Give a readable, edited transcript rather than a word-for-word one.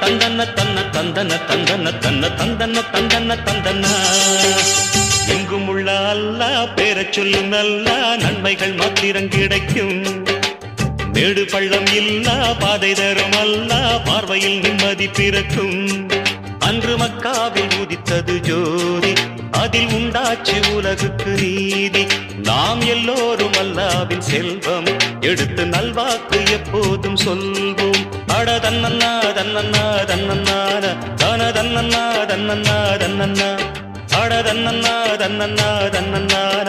தந்தன தந்தன தன்ன தந்தன தந்தன தன்ன தந்தன தந்தன தந்தன எங்கும் உள்ள அல்லா பேரச் சொல்லு நல்லா நன்மைகள் மாத்திரம் கிடைக்கும் மேடு பள்ளம் இல்லா பாதை தரும் அல்லா பார்வையில் நிம்மதி பிறக்கும் அன்று மக்காவில் உதித்தது ஜோதி அதில் உண்டாச்சு உலகுக்கு நீதி நாம் எல்லோரும் அல்லாவின் செல்வம் எடுத்து நல்வாக்கு எப்போதும் சொல்வோம் அட தன்னன்னா தன்னன்னா தன்னன்னான தன தன்னன்னா தன்னன்னா தன்னன்னா அட தன்னன்னா தன்னன்னா தன்னன்னான